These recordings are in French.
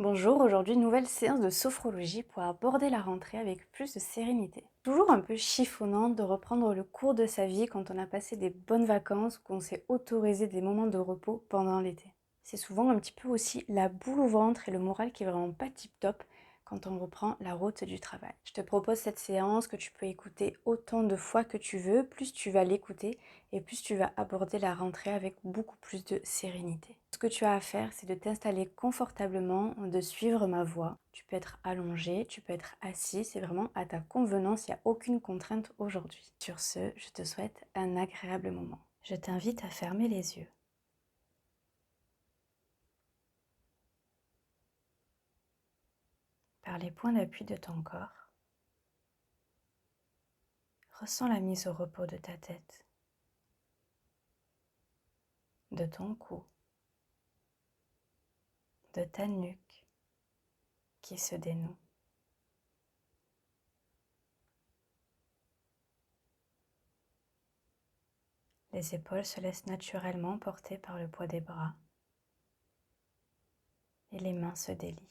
Bonjour, aujourd'hui nouvelle séance de sophrologie pour aborder la rentrée avec plus de sérénité. Toujours un peu chiffonnant de reprendre le cours de sa vie quand on a passé des bonnes vacances ou qu'on s'est autorisé des moments de repos pendant l'été. C'est souvent un petit peu aussi la boule au ventre et le moral qui est vraiment pas tip top quand on reprend la route du travail. Je te propose cette séance que tu peux écouter autant de fois que tu veux, plus tu vas l'écouter et plus tu vas aborder la rentrée avec beaucoup plus de sérénité. Ce que tu as à faire, c'est de t'installer confortablement, de suivre ma voix. Tu peux être allongé, tu peux être assis, c'est vraiment à ta convenance, il n'y a aucune contrainte aujourd'hui. Sur ce, je te souhaite un agréable moment. Je t'invite à fermer les yeux. Par les points d'appui de ton corps, ressens la mise au repos de ta tête, de ton cou, de ta nuque qui se dénoue. Les épaules se laissent naturellement porter par le poids des bras et les mains se délient.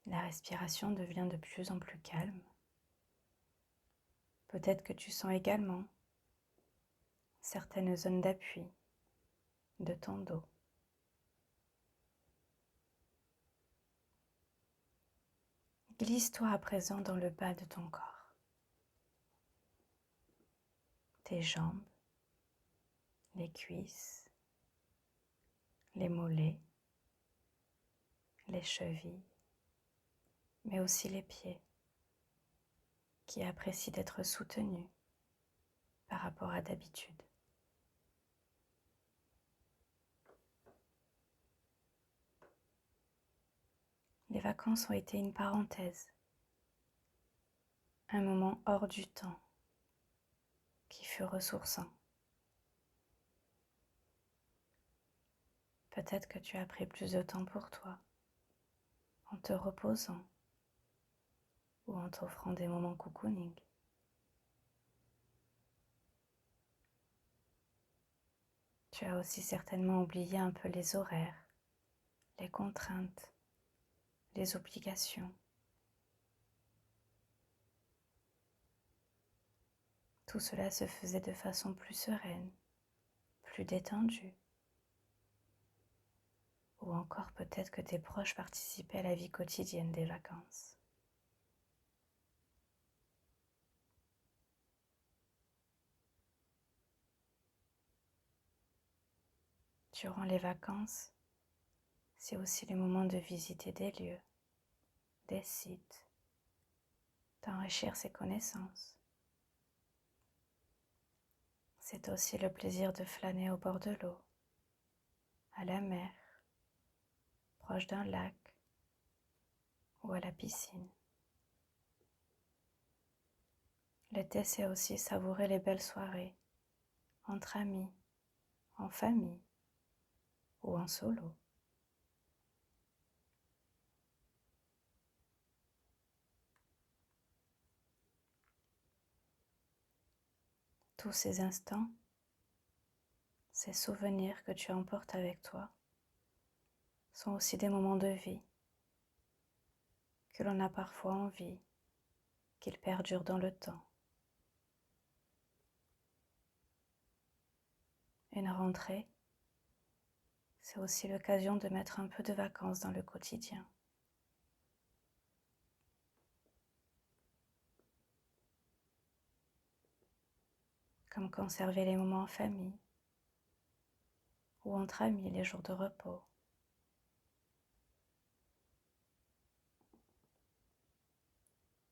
La respiration devient de plus en plus calme. Peut-être que tu sens également certaines zones d'appui de ton dos. Glisse-toi à présent dans le bas de ton corps, tes jambes, les cuisses, les mollets, les chevilles, mais aussi les pieds qui apprécient d'être soutenus par rapport à d'habitude. Les vacances ont été une parenthèse, un moment hors du temps qui fut ressourçant. Peut-être que tu as pris plus de temps pour toi, en te reposant ou en t'offrant des moments cocooning. Tu as aussi certainement oublié un peu les horaires, les contraintes, les obligations. Tout cela se faisait de façon plus sereine, plus détendue. Ou encore peut-être que tes proches participaient à la vie quotidienne des vacances. Durant les vacances, c'est aussi le moment de visiter des lieux, des sites, d'enrichir ses connaissances. C'est aussi le plaisir de flâner au bord de l'eau, à la mer, proche d'un lac ou à la piscine. L'été, c'est aussi savourer les belles soirées, entre amis, en famille ou en solo. Tous ces instants, ces souvenirs que tu emportes avec toi, sont aussi des moments de vie que l'on a parfois envie qu'ils perdurent dans le temps. Une rentrée, c'est aussi l'occasion de mettre un peu de vacances dans le quotidien. Comme conserver les moments en famille ou entre amis les jours de repos.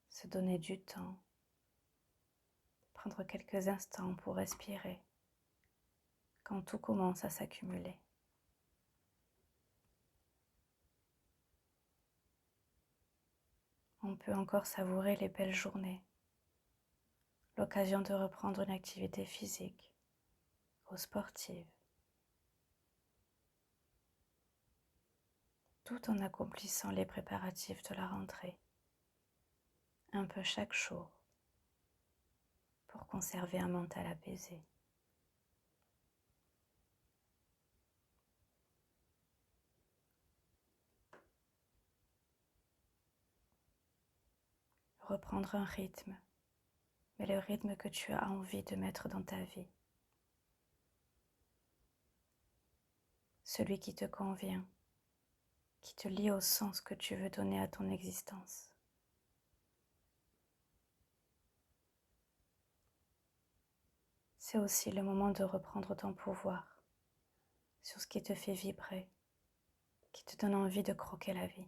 Se donner du temps, prendre quelques instants pour respirer quand tout commence à s'accumuler. On peut encore savourer les belles journées, l'occasion de reprendre une activité physique ou sportive, tout en accomplissant les préparatifs de la rentrée, un peu chaque jour, pour conserver un mental apaisé. reprendre un rythme, mais le rythme que tu as envie de mettre dans ta vie. Celui qui te convient, qui te lie au sens que tu veux donner à ton existence. C'est aussi le moment de reprendre ton pouvoir sur ce qui te fait vibrer, qui te donne envie de croquer la vie.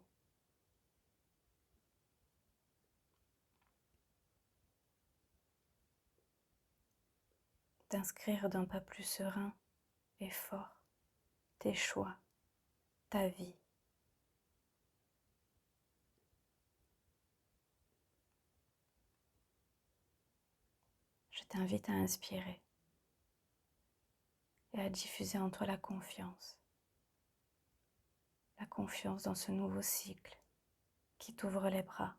D'inscrire d'un pas plus serein et fort tes choix, ta vie. Je t'invite à inspirer et à diffuser en toi la confiance dans ce nouveau cycle qui t'ouvre les bras.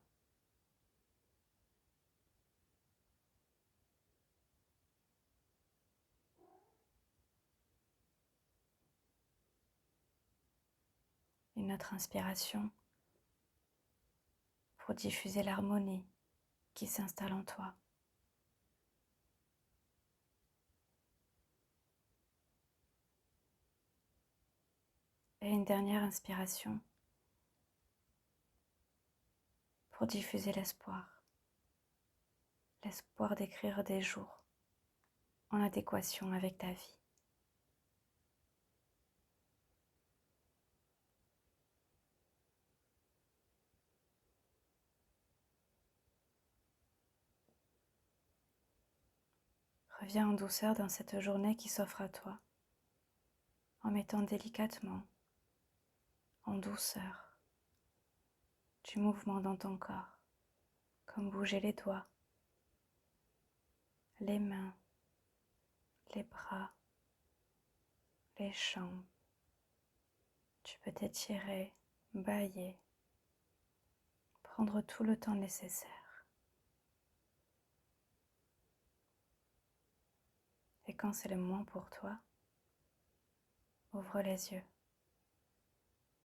Une autre inspiration pour diffuser l'harmonie qui s'installe en toi. Et une dernière inspiration pour diffuser l'espoir. L'espoir d'écrire des jours en adéquation avec ta vie. Reviens en douceur dans cette journée qui s'offre à toi, en mettant délicatement, en douceur, du mouvement dans ton corps, comme bouger les doigts, les mains, les bras, les jambes. Tu peux t'étirer, bâiller, prendre tout le temps nécessaire. Et quand c'est le moment pour toi, ouvre les yeux.